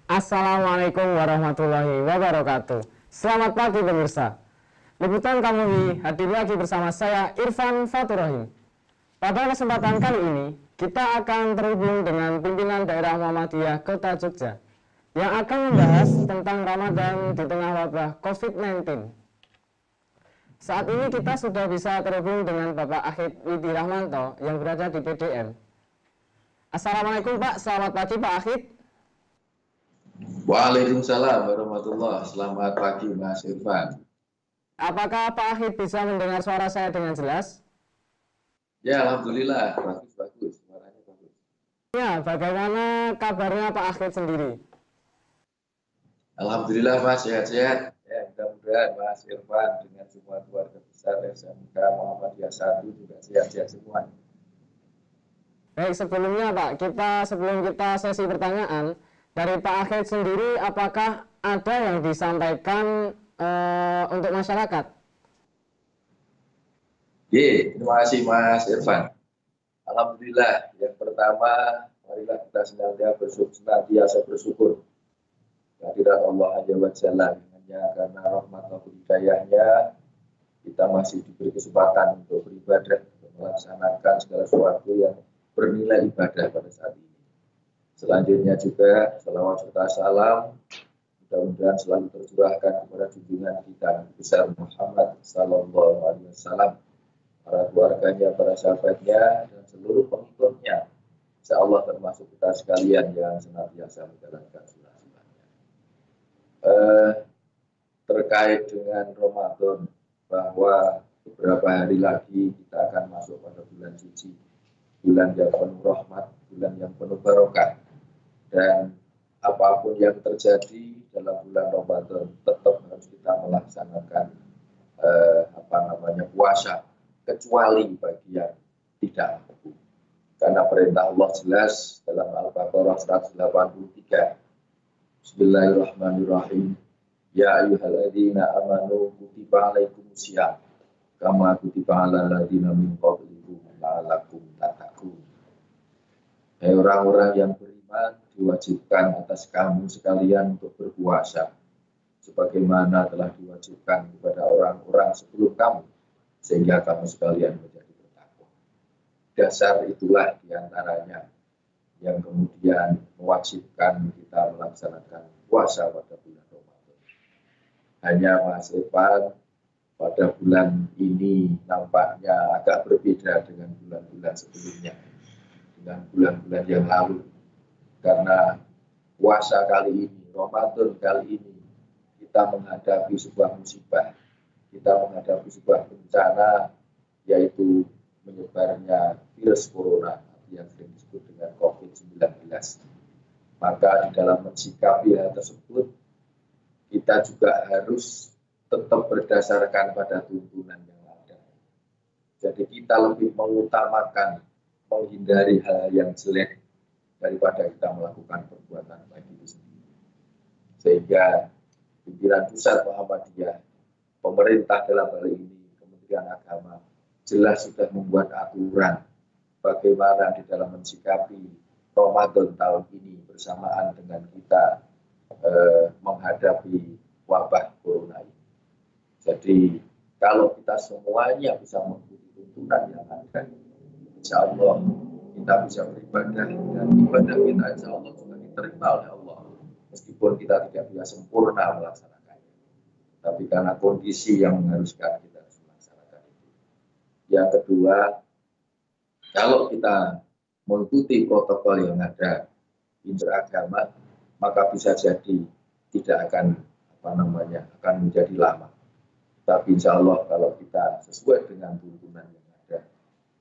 Assalamualaikum warahmatullahi wabarakatuh. Selamat pagi pemirsa. Liputan Kamui hadir lagi bersama saya Irfan Faturrahim. Pada kesempatan kali ini kita akan terhubung dengan pimpinan daerah Muhammadiyah Kota Jogja yang akan membahas tentang Ramadan di tengah wabah COVID-19. Saat ini kita sudah bisa terhubung dengan Bapak Ahid Widi Rahmanto yang berada di PDM. Assalamualaikum Pak, selamat pagi Pak Ahid. Waalaikumsalam warahmatullahi. Selamat pagi Mas Irfan. Apakah Pak Ahid bisa mendengar suara saya dengan jelas? Ya, alhamdulillah, bagus, suaranya bagus. Ya, bagaimana kabarnya Pak Ahid sendiri? Alhamdulillah Mas, sehat-sehat. Ya, mudah-mudahan Mas Irfan dengan semua keluarga besar SMK Muhammadiyah 1 juga sehat-sehat semua. Baik, sebelumnya Pak, sebelum kita sesi pertanyaan, dari Pak Ahid sendiri apakah ada yang disampaikan untuk masyarakat? Terima kasih Mas Irfan. Alhamdulillah, yang pertama marilah kita senantiasa bersyukur kehadirat Allah Azza wa Jalla, hanya karena rahmat dan hidayahnya kita masih diberi kesempatan untuk beribadah, untuk melaksanakan segala sesuatu yang bernilai ibadah pada saat ini. Selanjutnya juga salawat serta salam mudah-mudahan selalu tercurahkan kepada junjungan kita besar Muhammad sallallahu alaihi wasallam, para keluarganya, para sahabatnya, dan seluruh pengikutnya. Insya Allah termasuk kita sekalian yang senantiasa menjalankan sunnah-sunnahnya. Terkait dengan Ramadan, bahwa beberapa hari lagi kita akan masuk pada bulan suci, bulan yang penuh rahmat, bulan yang penuh barokah. Dan apapun yang terjadi dalam bulan Ramadan tetap harus kita melaksanakan puasa, kecuali bagi yang tidak mampu. Karena perintah Allah jelas dalam Al-Baqarah 183. Bismillahirrahmanirrahim. Ya ayyuhalladzina amanu kutiba alaikumusiyam kama kutiba alal ladzina min qablikum la'allakum tattaqun. Hai orang-orang yang beriman, diwajibkan atas kamu sekalian untuk berpuasa sebagaimana telah diwajibkan kepada orang-orang sebelum kamu, sehingga kamu sekalian menjadi bertakwa. Dasar itulah diantaranya yang kemudian mewajibkan kita melaksanakan puasa pada bulan Ramadan. Hanya Mas Irfan, pada bulan ini nampaknya agak berbeda dengan bulan-bulan sebelumnya, dengan bulan-bulan yang lalu. Karena puasa kali ini, Ramadan kali ini, kita menghadapi sebuah musibah, kita menghadapi sebuah bencana, yaitu menyebarnya virus corona yang sering disebut dengan COVID-19. Maka di dalam mensikapi hal tersebut, kita juga harus tetap berdasarkan pada tuntunan yang ada. Jadi kita lebih mengutamakan menghindari hal yang jelek daripada kita melakukan perbuatan baik itu sendiri. Sehingga pimpinan pusat Muhammadiyah, pemerintah dalam hal ini, Kementerian Agama, jelas sudah membuat aturan bagaimana di dalam mensikapi Ramadan tahun ini bersamaan dengan kita menghadapi wabah corona ini. Jadi kalau kita semuanya bisa mengikuti tuntunan yang ada, insya Allah kita bisa beribadah, dan ibadah kita insya Allah juga diterima oleh Allah, meskipun kita tidak bisa sempurna melaksanakannya, tapi karena kondisi yang mengharuskan kita harus melaksanakan itu. Yang kedua, kalau kita mengikuti protokol yang ada di beragama, maka bisa jadi tidak akan akan menjadi lama. Tapi insya Allah kalau kita sesuai dengan tuntunan yang ada,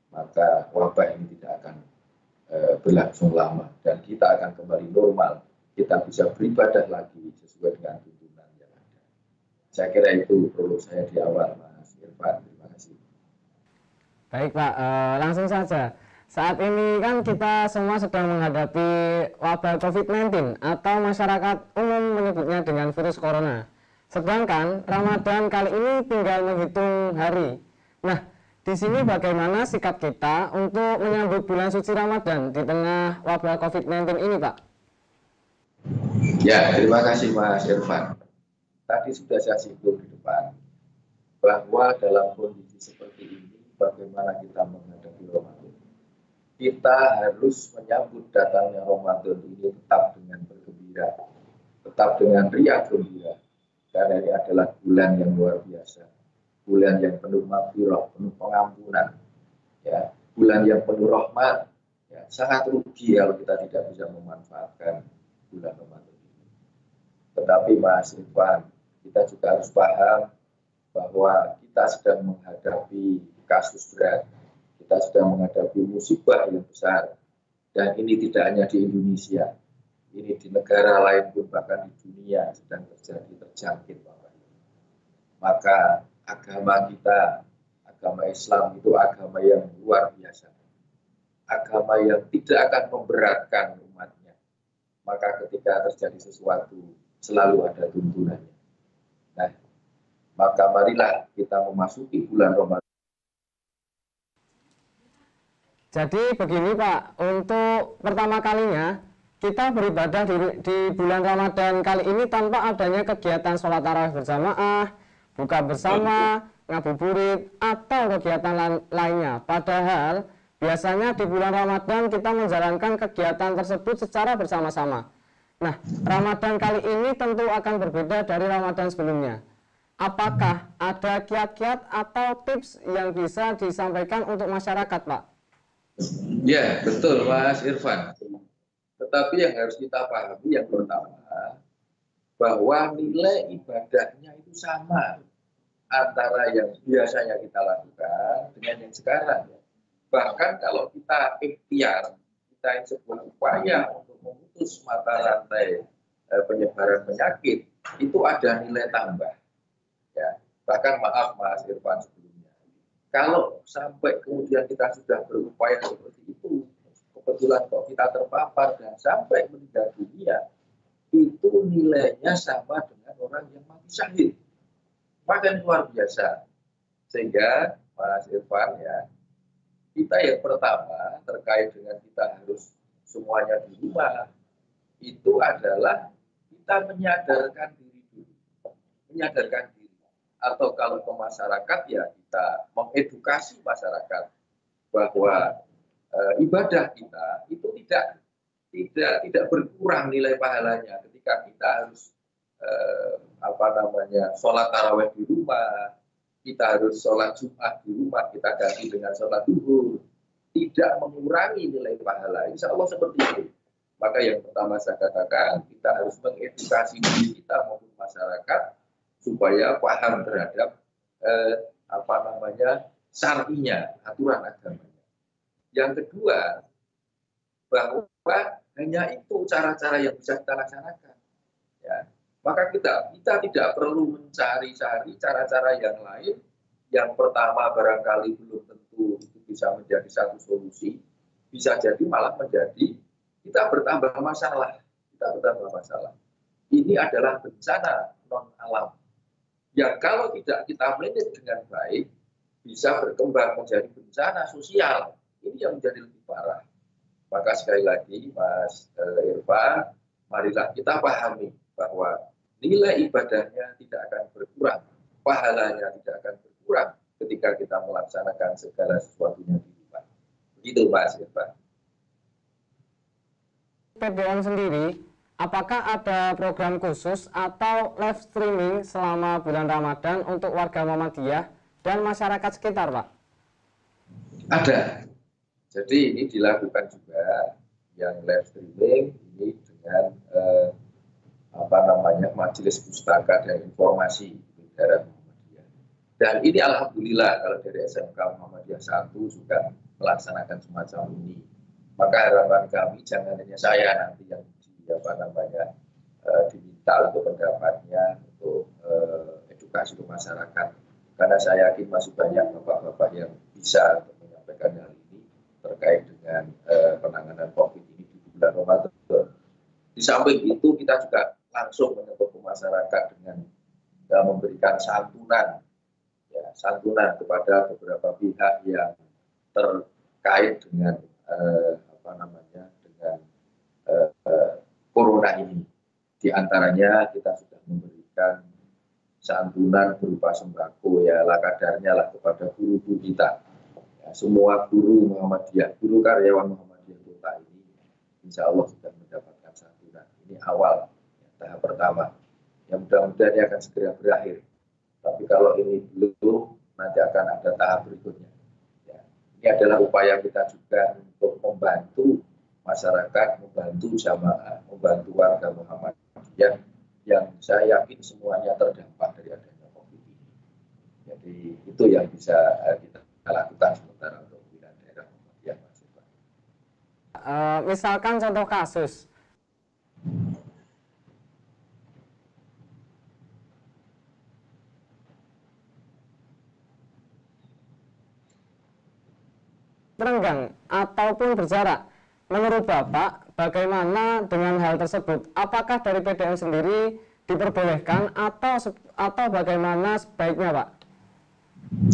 maka wabah ini tidak akan berlangsung lama dan kita akan kembali normal. Kita bisa beribadah lagi sesuai dengan tuntunan yang ada. Saya kira itu perlu saya di awal, Mas Irfan. Terima kasih. Baik Pak, langsung saja. Saat ini kan kita semua sedang menghadapi wabah COVID-19 atau masyarakat umum menyebutnya dengan virus corona. Sedangkan Ramadan kali ini tinggal menghitung hari. Nah, di sini bagaimana sikap kita untuk menyambut bulan suci Ramadan di tengah wabah COVID-19 ini, Pak? Ya, terima kasih Mas Irfan. Tadi sudah saya singgung di depan bahwa dalam kondisi seperti ini bagaimana kita menghadapi Ramadan. Kita harus menyambut datangnya Ramadan ini tetap dengan bergembira, tetap dengan riang gembira, karena ini adalah bulan yang luar biasa, bulan yang penuh maghfirah, penuh pengampunan, ya, bulan yang penuh rahmat. Ya, sangat rugi kalau kita tidak bisa memanfaatkan bulan Ramadan ini. Tetapi Mas Irfan, kita juga harus paham bahwa kita sedang menghadapi kasus berat, kita sedang menghadapi musibah yang besar, dan ini tidak hanya di Indonesia, ini di negara lain pun bahkan di dunia sedang terjadi terjangkit. Maka agama kita, agama Islam itu agama yang luar biasa, agama yang tidak akan memberatkan umatnya. Maka ketika terjadi sesuatu selalu ada tuntunannya. Nah, maka marilah kita memasuki bulan Ramadan. Jadi begini Pak, untuk pertama kalinya kita beribadah di bulan Ramadan kali ini tanpa adanya kegiatan sholat tarawih berjamaah, buka bersama, ngabuburit, atau kegiatan lainnya. Padahal biasanya di bulan Ramadan kita menjalankan kegiatan tersebut secara bersama-sama. Nah, Ramadan kali ini tentu akan berbeda dari Ramadan sebelumnya. Apakah ada kiat-kiat atau tips yang bisa disampaikan untuk masyarakat, Pak? Ya, betul Mas Irfan. Tetapi yang harus kita pahami yang pertama, bahwa nilai ibadahnya itu sama antara yang biasanya kita lakukan dengan yang sekarang. Bahkan kalau kita ikhtiar, kita yang sebuah upaya untuk memutus mata rantai penyebaran penyakit, itu ada nilai tambah. Ya, bahkan maaf Mas Irfan sebelumnya, kalau sampai kemudian kita sudah berupaya seperti itu, kebetulan kok kita terpapar dan sampai meninggal dunia, itu nilainya sama dengan orang yang mati syahid. Makin luar biasa. Sehingga Mas Irfan ya, kita yang pertama terkait dengan kita harus semuanya di rumah, itu adalah kita menyadarkan diri dulu. Menyadarkan diri. Atau kalau ke masyarakat ya kita mengedukasi masyarakat bahwa ibadah kita itu tidak berkurang nilai pahalanya ketika kita harus sholat tarawih di rumah, kita harus sholat Jumat di rumah, kita ganti dengan sholat duhur, tidak mengurangi nilai pahala. Insya Allah seperti itu. Maka yang pertama saya katakan, kita harus mengedukasi diri kita maupun masyarakat supaya paham terhadap syar'inya, aturan agamanya. Yang kedua, bahwa hanya itu cara-cara yang bisa kita laksanakan. Ya. Maka kita tidak perlu mencari-cari cara-cara yang lain. Yang pertama barangkali belum tentu itu bisa menjadi satu solusi. Bisa jadi malah menjadi kita bertambah masalah. Ini adalah bencana non-alam. Yang kalau tidak kita manage dengan baik, bisa berkembang menjadi bencana sosial. Ini yang menjadi lebih parah. Maka sekali lagi Mas Irfan, marilah kita pahami bahwa nilai ibadahnya tidak akan berkurang, pahalanya tidak akan berkurang ketika kita melaksanakan segala sesuatunya di rumah. Begitu Mas Irfan. PBM sendiri, apakah ada program khusus atau live streaming selama bulan Ramadan untuk warga Muhammadiyah dan masyarakat sekitar, Pak? Ada. Jadi ini dilakukan juga yang live streaming ini dengan Majelis Pustaka dan Informasi Negara Muhammadiyah. Dan ini alhamdulillah kalau dari SMK Muhammadiyah 1 juga melaksanakan semacam ini. Maka harapan kami jangan hanya saya nanti yang diminta untuk pendapatnya untuk edukasi ke masyarakat. Karena saya yakin masih banyak bapak-bapak yang bisa untuk menyampaikan hal ini terkait dengan penanganan COVID ini di bulan Ramadan. Di samping itu kita juga langsung menyentuh ke masyarakat dengan memberikan santunan kepada beberapa pihak yang terkait dengan corona ini. Di antaranya kita sudah memberikan santunan berupa sembako ya lah kadarnya lah kepada guru-guru kita. Ya, semua guru Muhammadiyah, guru karyawan Muhammadiyah Kota ini insya Allah sudah mendapatkan santunan. Ini awal ya, tahap pertama. Yang mudah-mudahan ini akan segera berakhir. Tapi kalau ini belum, nanti akan ada tahap berikutnya. Ya, ini adalah upaya kita juga untuk membantu masyarakat, membantu jamaah, membantu warga Muhammadiyah yang saya yakin semuanya terdampak dari adanya COVID ini. Jadi itu yang bisa kita lakukan sementara untuk wilayah daerah Muhammadiyah. Misalkan contoh kasus, renggang ataupun berjarak. Menurut Bapak, bagaimana dengan hal tersebut? Apakah dari PDM sendiri diperbolehkan atau bagaimana sebaiknya, Pak?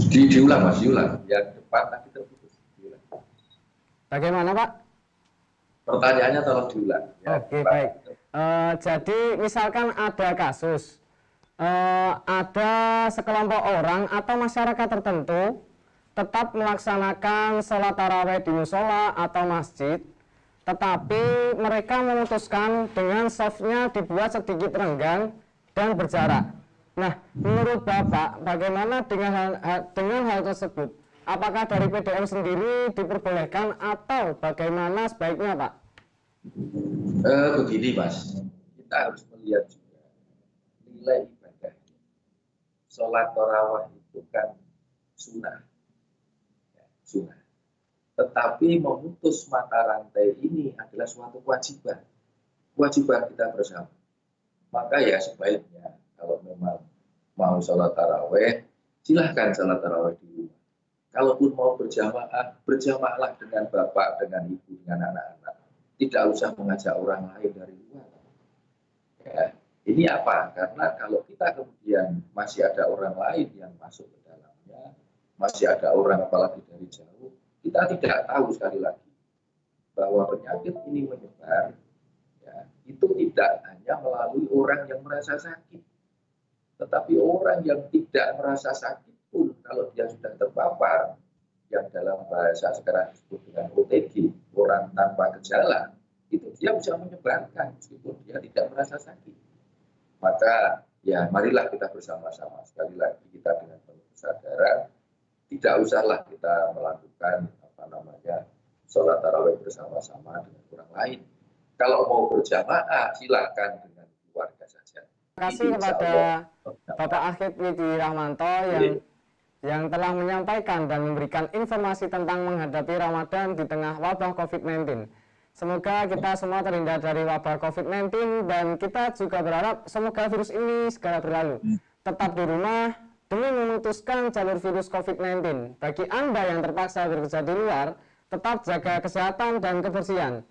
Diulang Mas, diulang. Yang depan tadi terputus. Diulang. Bagaimana, Pak? Pertanyaannya tolong diulang. Ya, Oke, baik. Jadi misalkan ada kasus, ada sekelompok orang atau masyarakat tertentu tetap melaksanakan sholat tarawih di musola atau masjid, tetapi mereka memutuskan dengan softnya dibuat sedikit renggang dan berjarak. Nah, menurut Bapak, bagaimana dengan hal tersebut? Apakah dari PDM sendiri diperbolehkan atau bagaimana sebaiknya, Pak? Begini, Mas. Kita harus melihat juga nilai ibadah. Sholat tarawih itu kan sunnah. Ya, sunnah. Tetapi memutus mata rantai ini adalah suatu kewajiban. Kewajiban kita bersama. Maka ya sebaiknya kalau memang mau sholat tarawih, silahkan sholat tarawih di rumah. Kalaupun mau berjamaah, berjamaahlah dengan bapak, dengan ibu, dengan anak-anak. Tidak usah mengajak orang lain dari luar. Ya, ini apa? Karena kalau kita kemudian masih ada orang lain yang masuk ke dalamnya, masih ada orang apalagi dari jauh, kita tidak tahu sekali lagi bahwa penyakit ini menyebar, ya, itu tidak hanya melalui orang yang merasa sakit, tetapi orang yang tidak merasa sakit pun kalau dia sudah terpapar, yang dalam bahasa sekarang disebut dengan OTG, orang tanpa gejala, itu dia bisa menyebarkan meskipun dia tidak merasa sakit. Maka ya marilah kita bersama-sama, sekali lagi kita dengan penuh kesadaran, tidak usahlah kita melakukan sholat tarawih bersama-sama dengan orang lain. Kalau mau berjamaah silakan dengan keluarga saja. Terima kasih kepada Bapak Akhid Widi Rahmanto yang telah menyampaikan dan memberikan informasi tentang menghadapi Ramadan di tengah wabah COVID-19. Semoga kita semua terhindar dari wabah COVID-19 dan kita juga berharap semoga virus ini segera berlalu. Tetap di rumah demi memutuskan jalur virus COVID-19. Bagi Anda yang terpaksa bekerja di luar, tetap jaga kesehatan dan kebersihan.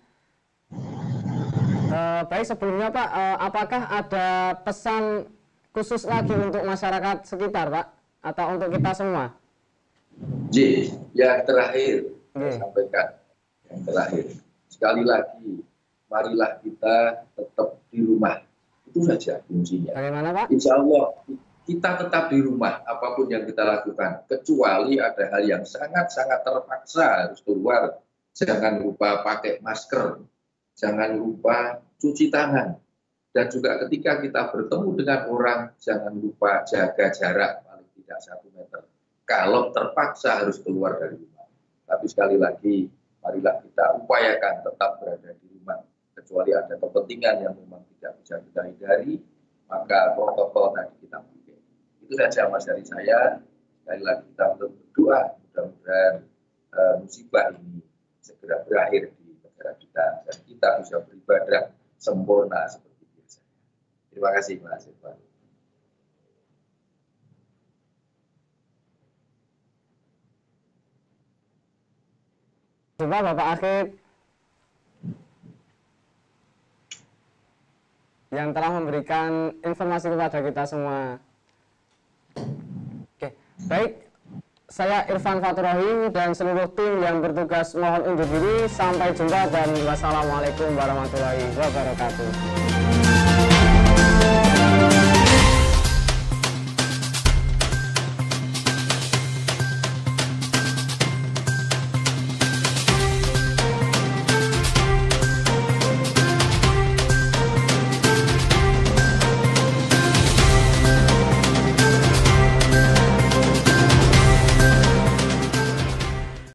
Baik, sebelumnya Pak, apakah ada pesan khusus lagi untuk masyarakat sekitar, Pak? Atau untuk kita semua? Yang terakhir, saya sampaikan. Yang terakhir, sekali lagi, marilah kita tetap di rumah. Itu saja kuncinya. Bagaimana, Pak? Insya Allah, kita tetap di rumah, apapun yang kita lakukan. Kecuali ada hal yang sangat-sangat terpaksa harus keluar. Jangan lupa pakai masker. Jangan lupa cuci tangan. Dan juga ketika kita bertemu dengan orang, jangan lupa jaga jarak paling tidak 1 meter. Kalau terpaksa harus keluar dari rumah. Tapi sekali lagi, marilah kita upayakan tetap berada di rumah. Kecuali ada kepentingan yang memang tidak bisa kita hindari, maka protokol tadi kita pakai. Itu saja Mas dari saya. Sekali lagi kita berdoa, mudah-mudahan musibah ini segera berakhir di negara kita dan kita bisa beribadah sempurna seperti biasa. Terima kasih Mas Irfan. Coba Bapak Akhid yang telah memberikan informasi kepada kita semua. Oke, baik. Saya Irfan Fatur Rahim dan seluruh tim yang bertugas mohon undur diri. Sampai jumpa dan wassalamualaikum warahmatullahi wabarakatuh.